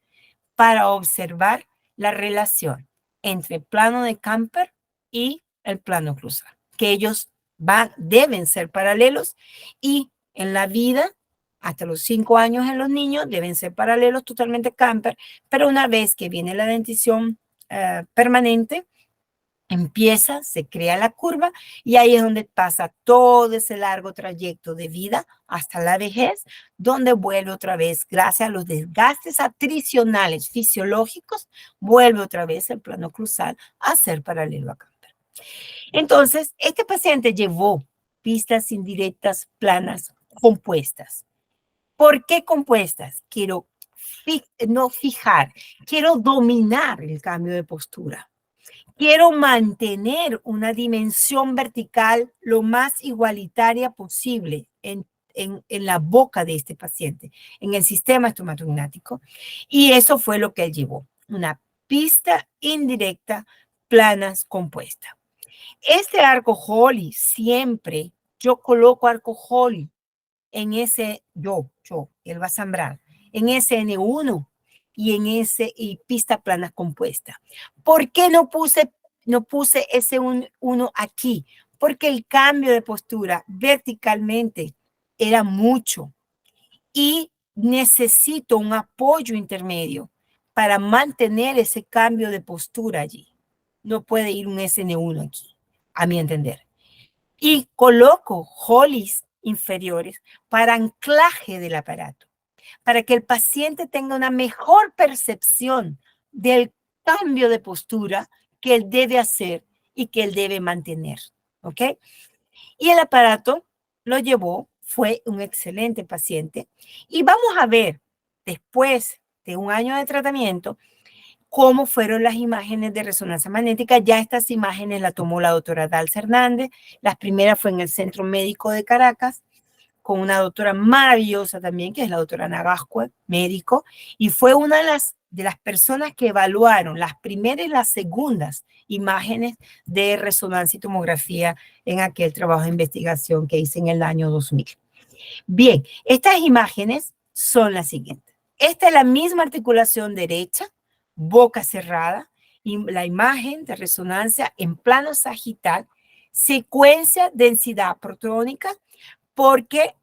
B: para observar la relación entre el plano de Camper y el plano oclusal, que ellos deben ser paralelos y en la vida, hasta los 5 años en los niños, deben ser paralelos totalmente Camper, pero una vez que viene la dentición permanente, se crea la curva y ahí es donde pasa todo ese largo trayecto de vida hasta la vejez, donde vuelve otra vez, gracias a los desgastes atricionales fisiológicos, vuelve otra vez el plano oclusal a ser paralelo a Camper. Entonces, este paciente llevó pistas indirectas planas compuestas. ¿Por qué compuestas? Quiero no fijar, quiero dominar el cambio de postura. Quiero mantener una dimensión vertical lo más igualitaria posible en la boca de este paciente, en el sistema estomatognático. Y eso fue lo que él llevó, una pista indirecta, planas compuesta. Este arco Holly, siempre yo coloco arco Holly en ese, él va a sembrar, en ese N1 y en ese y pista plana compuesta. ¿Por qué no puse ese 1 aquí? Porque el cambio de postura verticalmente era mucho y necesito un apoyo intermedio para mantener ese cambio de postura allí. No puede ir un SN1 aquí, a mi entender. Y coloco Hollies inferiores para anclaje del aparato, para que el paciente tenga una mejor percepción del cambio de postura que él debe hacer y que él debe mantener. ¿Ok? Y el aparato lo llevó, fue un excelente paciente. Y vamos a ver, después de un año de tratamiento, cómo fueron las imágenes de resonancia magnética. Ya estas imágenes las tomó la doctora Dalsa Hernández. Las primeras fue en el Centro Médico de Caracas, con una doctora maravillosa también, que es la doctora Nagascue, médico, y fue una de las personas que evaluaron las primeras y las segundas imágenes de resonancia y tomografía en aquel trabajo de investigación que hice en el año 2000. Bien, estas imágenes son las siguientes. Esta es la misma articulación derecha, boca cerrada, y la imagen de resonancia en plano sagital, secuencia densidad protónica, porque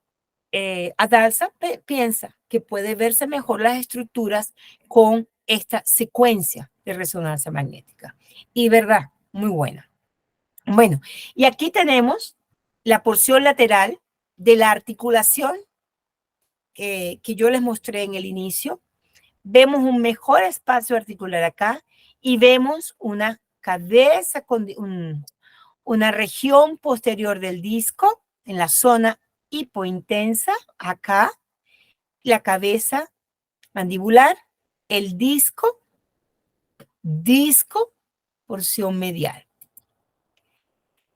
B: Adalsa piensa que puede verse mejor las estructuras con esta secuencia de resonancia magnética. Y verdad, muy buena. Bueno, y aquí tenemos la porción lateral de la articulación que yo les mostré en el inicio. Vemos un mejor espacio articular acá y vemos una cabeza con una región posterior del disco en la zona hipointensa, acá, la cabeza mandibular, el disco, porción medial.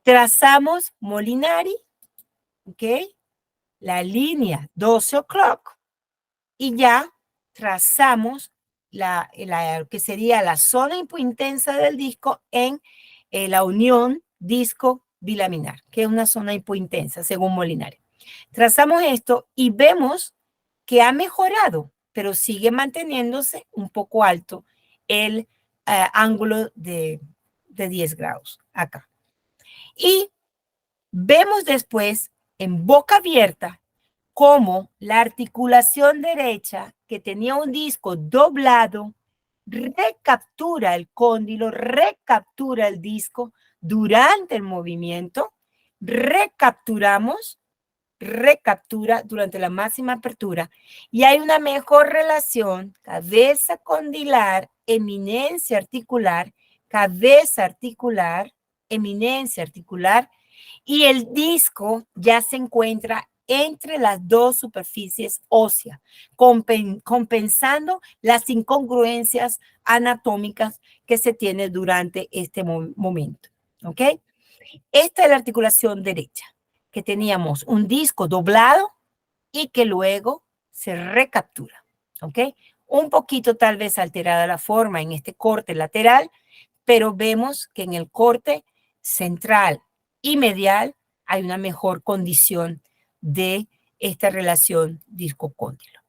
B: Trazamos Molinari, ¿ok? La línea 12 o'clock y ya trazamos que sería la zona hipointensa del disco en la unión disco bilaminar, que es una zona hipointensa según Molinari. Trazamos esto y vemos que ha mejorado, pero sigue manteniéndose un poco alto el ángulo de 10 grados acá. Y vemos después en boca abierta cómo la articulación derecha, que tenía un disco doblado, recaptura el cóndilo, recaptura el disco durante el movimiento, recaptura durante la máxima apertura y hay una mejor relación cabeza condilar, eminencia articular, cabeza articular, eminencia articular y el disco ya se encuentra entre las dos superficies óseas, compensando las incongruencias anatómicas que se tiene durante este momento. ¿Ok? Esta es la articulación derecha, que teníamos un disco doblado y que luego se recaptura. ¿Ok? Un poquito tal vez alterada la forma en este corte lateral, pero vemos que en el corte central y medial hay una mejor condición de esta relación disco-cóndilo.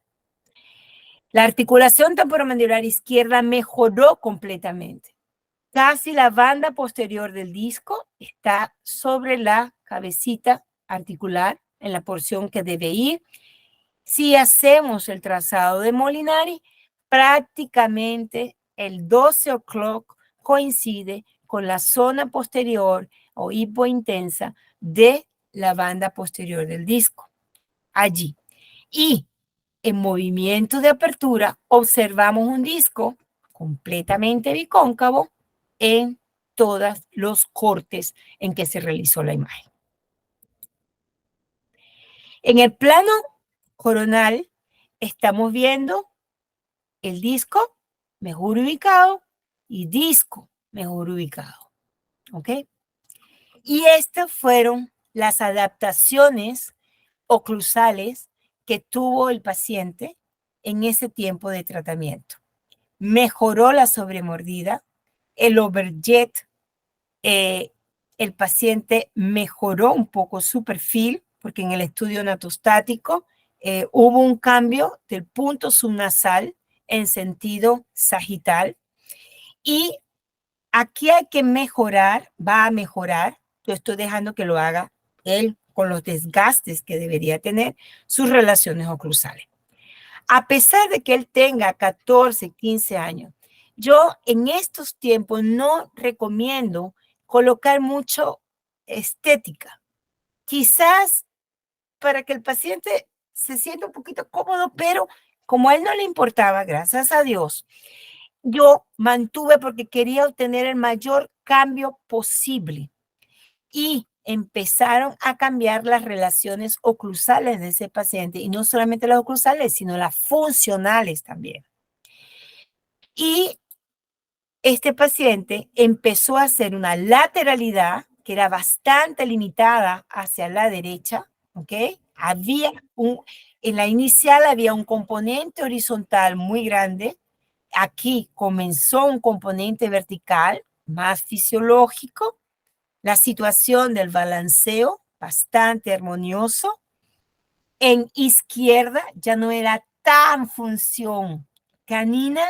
B: La articulación temporomandibular izquierda mejoró completamente. Casi la banda posterior del disco está sobre la cabecita articular en la porción que debe ir. Si hacemos el trazado de Molinari, prácticamente el 12 o'clock coincide con la zona posterior o hipointensa de la banda posterior del disco. Allí. Y en movimiento de apertura observamos un disco completamente bicóncavo en todos los cortes en que se realizó la imagen. En el plano coronal estamos viendo el disco mejor ubicado y disco mejor ubicado. ¿Ok? Y estas fueron las adaptaciones oclusales que tuvo el paciente en ese tiempo de tratamiento. Mejoró la sobremordida, el overjet, el paciente mejoró un poco su perfil, porque en el estudio anatostático hubo un cambio del punto subnasal en sentido sagital. Y aquí hay que mejorar, va a mejorar, yo estoy dejando que lo haga él con los desgastes que debería tener sus relaciones oclusales. A pesar de que él tenga 14, 15 años, yo en estos tiempos no recomiendo colocar mucho estética. Quizás para que el paciente se sienta un poquito cómodo, pero como a él no le importaba, gracias a Dios, yo mantuve porque quería obtener el mayor cambio posible. Y empezaron a cambiar las relaciones oclusales de ese paciente, y no solamente las oclusales, sino las funcionales también. Y este paciente empezó a hacer una lateralidad que era bastante limitada hacia la derecha, ¿ok? En la inicial había un componente horizontal muy grande. Aquí comenzó un componente vertical más fisiológico. La situación del balanceo bastante armonioso. En izquierda ya no era tan función canina,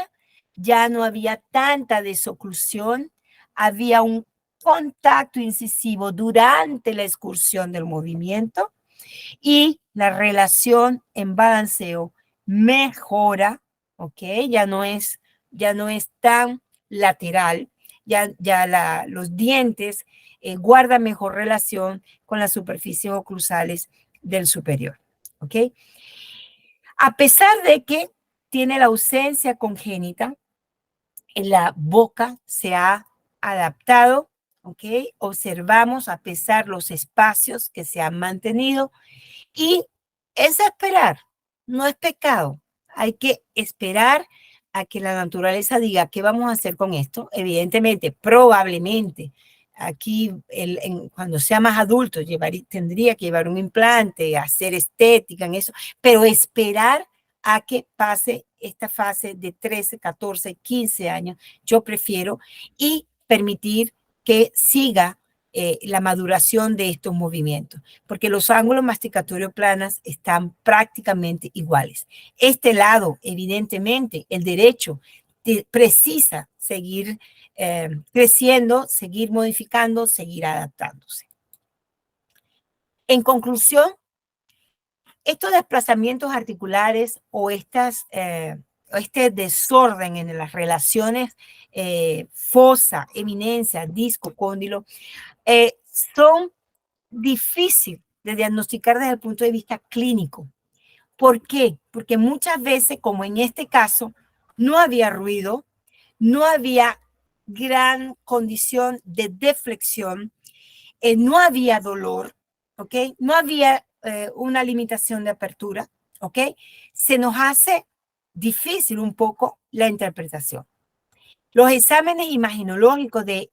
B: ya no había tanta desoclusión, había un contacto incisivo durante la excursión del movimiento y la relación en balanceo mejora, ¿ok? Ya no es tan lateral, los dientes guardan mejor relación con las superficies oclusales del superior, ¿ok? A pesar de que tiene la ausencia congénita, en la boca se ha adaptado, ¿ok? Observamos a pesar los espacios que se han mantenido y es esperar, no es pecado. Hay que esperar a que la naturaleza diga qué vamos a hacer con esto. Evidentemente, probablemente, aquí cuando sea más adulto tendría que llevar un implante, hacer estética en eso, pero esperar a que pase esta fase de 13, 14, 15 años, yo prefiero, y permitir que siga la maduración de estos movimientos, porque los ángulos masticatorios planas están prácticamente iguales. Este lado, evidentemente, el derecho, precisa seguir creciendo, seguir modificando, seguir adaptándose. En conclusión, estos desplazamientos articulares o este desorden en las relaciones fosa, eminencia, disco, cóndilo, son difíciles de diagnosticar desde el punto de vista clínico. ¿Por qué? Porque muchas veces, como en este caso, no había ruido, no había gran condición de deflexión, no había dolor, ¿ok? No había una limitación de apertura, ¿ok? Se nos hace difícil un poco la interpretación. Los exámenes imaginológicos de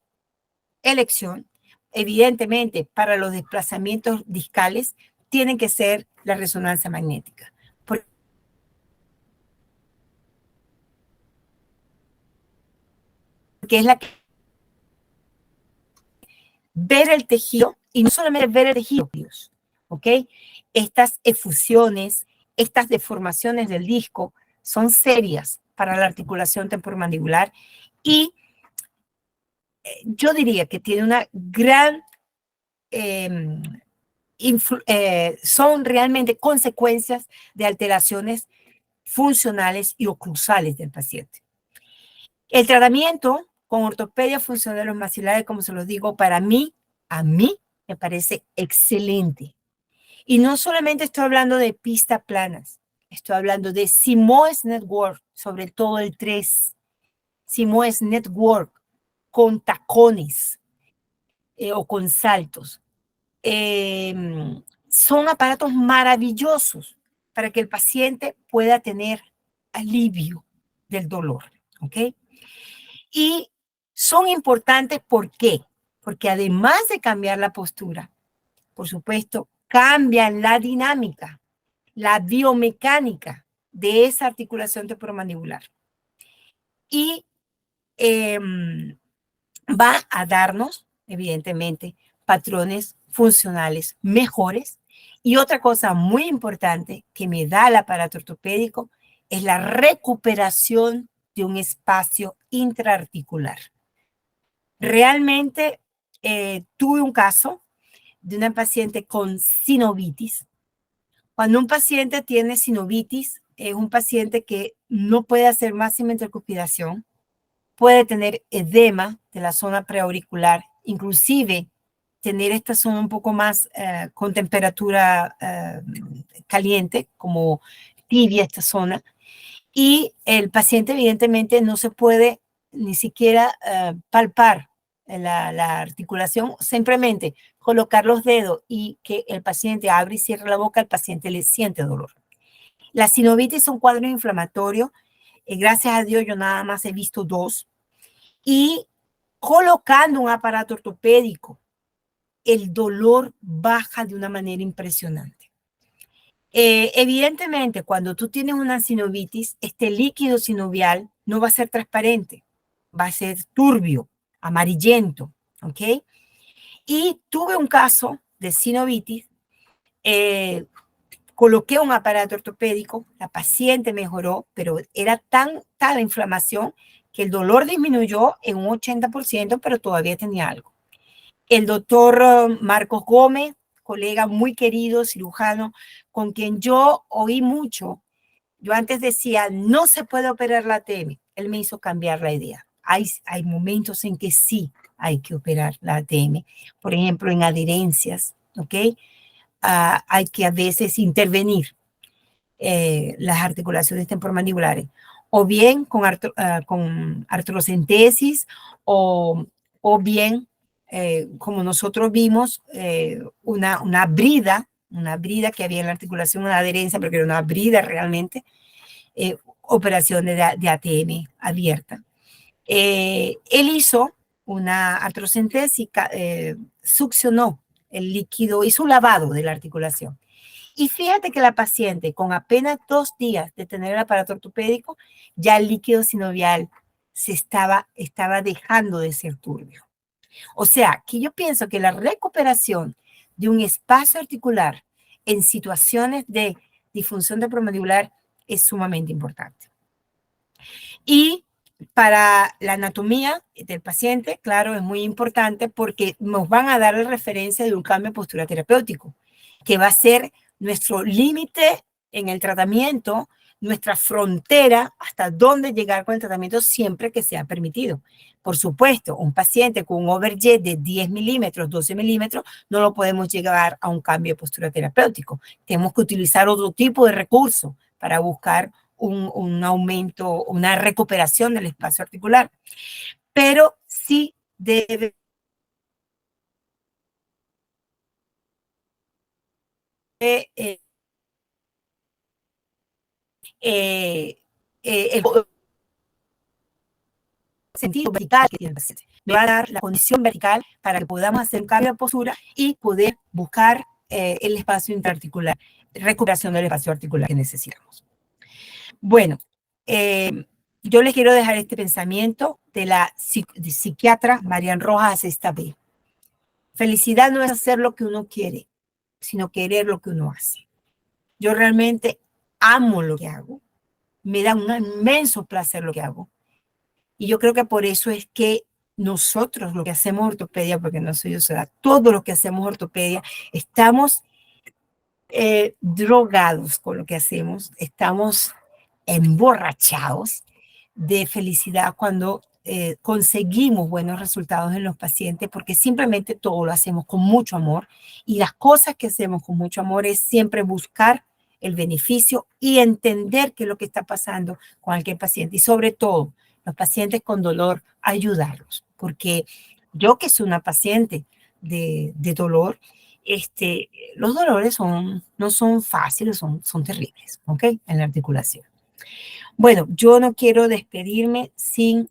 B: elección, evidentemente, para los desplazamientos discales, tienen que ser la resonancia magnética. Porque es la que ver el tejido, y no solamente ver el tejido, ¿ok? Estas efusiones, estas deformaciones del disco son serias para la articulación temporomandibular y yo diría que tiene una gran, son realmente consecuencias de alteraciones funcionales y oclusales del paciente. El tratamiento con ortopedia funcional de los maxilares, como se los digo, a mí me parece excelente. Y no solamente estoy hablando de pistas planas, estoy hablando de Simoes Network, sobre todo el 3, Simoes Network con tacones o con saltos. son aparatos maravillosos para que el paciente pueda tener alivio del dolor, ¿ok? Y son importantes, ¿por qué? Porque además de cambiar la postura, por supuesto, cambian la dinámica, la biomecánica de esa articulación temporomandibular. Y va a darnos, evidentemente, patrones funcionales mejores. Y otra cosa muy importante que me da el aparato ortopédico es la recuperación de un espacio intraarticular. Realmente tuve un caso de una paciente con sinovitis. Cuando un paciente tiene sinovitis, es un paciente que no puede hacer máxima intercupidación, puede tener edema de la zona preauricular, inclusive tener esta zona un poco más con temperatura caliente, como tibia esta zona, y el paciente evidentemente no se puede ni siquiera palpar la articulación, simplemente colocar los dedos y que el paciente abre y cierre la boca, el paciente le siente dolor. La sinovitis es un cuadro inflamatorio, gracias a Dios yo nada más he visto 2, y colocando un aparato ortopédico, el dolor baja de una manera impresionante. Evidentemente, cuando tú tienes una sinovitis, este líquido sinovial no va a ser transparente, va a ser turbio, amarillento, ¿ok? Y tuve un caso de sinovitis, coloqué un aparato ortopédico, la paciente mejoró, pero era tal la inflamación que el dolor disminuyó en un 80%, pero todavía tenía algo. El doctor Marcos Gómez, colega muy querido, cirujano, con quien yo oí mucho. Yo antes decía, no se puede operar la ATM. Él me hizo cambiar la idea. Hay momentos en que sí hay que operar la ATM. Por ejemplo, en adherencias, ¿ok? Hay que a veces intervenir las articulaciones temporomandibulares, o bien con artrocentesis, o bien, como nosotros vimos, una brida que había en la articulación, una adherencia, pero que era una brida realmente, operación de ATM abierta. Él hizo una artrocentesis, succionó el líquido, hizo un lavado de la articulación. Y fíjate que la paciente, con apenas 2 días de tener el aparato ortopédico, ya el líquido sinovial estaba dejando de ser turbio. O sea, que yo pienso que la recuperación de un espacio articular en situaciones de disfunción temporomandibular es sumamente importante. Y para la anatomía del paciente, claro, es muy importante porque nos van a dar la referencia de un cambio de postura terapéutico, que va a ser nuestro límite en el tratamiento, nuestra frontera hasta dónde llegar con el tratamiento siempre que sea permitido. Por supuesto, un paciente con un overjet de 10 milímetros, 12 milímetros, no lo podemos llevar a un cambio de postura terapéutico. Tenemos que utilizar otro tipo de recursos para buscar un aumento, una recuperación del espacio articular. Pero sí debe el sentido vertical que tiene el paciente. Me va a dar la condición vertical para que podamos hacer un cambio de postura y poder buscar el espacio intraarticular, recuperación del espacio articular que necesitamos. Bueno, yo les quiero dejar este pensamiento de la psiquiatra Marian Rojas Estabé. Felicidad no es hacer lo que uno quiere, sino querer lo que uno hace. Yo realmente amo lo que hago, me da un inmenso placer lo que hago. Y yo creo que por eso es que nosotros, lo que hacemos ortopedia, porque no soy yo sola, todo lo que hacemos ortopedia, estamos drogados con lo que hacemos, estamos emborrachados de felicidad cuando conseguimos buenos resultados en los pacientes, porque simplemente todo lo hacemos con mucho amor, y las cosas que hacemos con mucho amor es siempre buscar el beneficio y entender qué es lo que está pasando con cualquier paciente, y sobre todo los pacientes con dolor, ayudarlos, porque yo que soy una paciente de dolor, los dolores no son fáciles, son terribles, ¿ok? En la articulación. Bueno, yo no quiero despedirme sin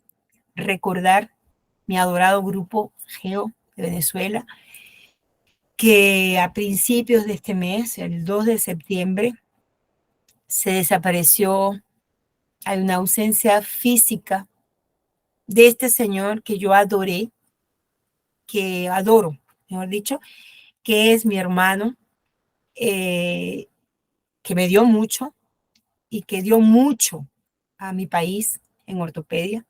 B: recordar mi adorado grupo GEO de Venezuela, que a principios de este mes, el 2 de septiembre, se desapareció. Hay una ausencia física de este señor que yo adoré, que adoro, mejor dicho, que es mi hermano, que me dio mucho y que dio mucho a mi país en ortopedia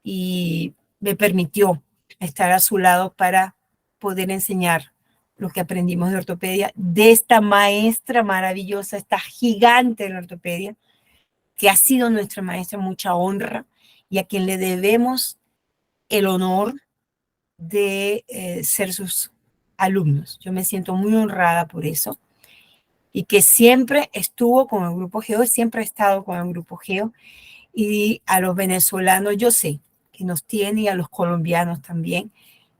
B: y me permitió estar a su lado para poder enseñar lo que aprendimos de ortopedia de esta maestra maravillosa, esta gigante de la ortopedia, que ha sido nuestra maestra, mucha honra, y a quien le debemos el honor de ser sus alumnos. Yo me siento muy honrada por eso y que siempre estuvo con el Grupo GEO, siempre ha estado con el Grupo GEO, y a los venezolanos yo sé que nos tiene, y a los colombianos también,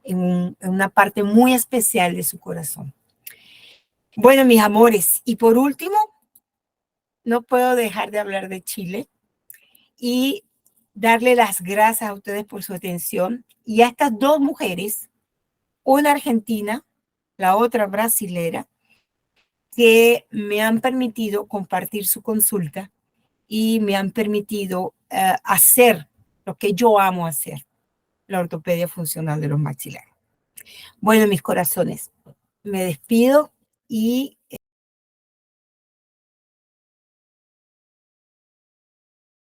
B: en una parte muy especial de su corazón. Bueno, mis amores, y por último, no puedo dejar de hablar de Chile y darle las gracias a ustedes por su atención y a estas dos mujeres, una argentina, la otra brasilera, que me han permitido compartir su consulta y me han permitido hacer lo que yo amo hacer, la ortopedia funcional de los maxilares. Bueno, mis corazones, me despido y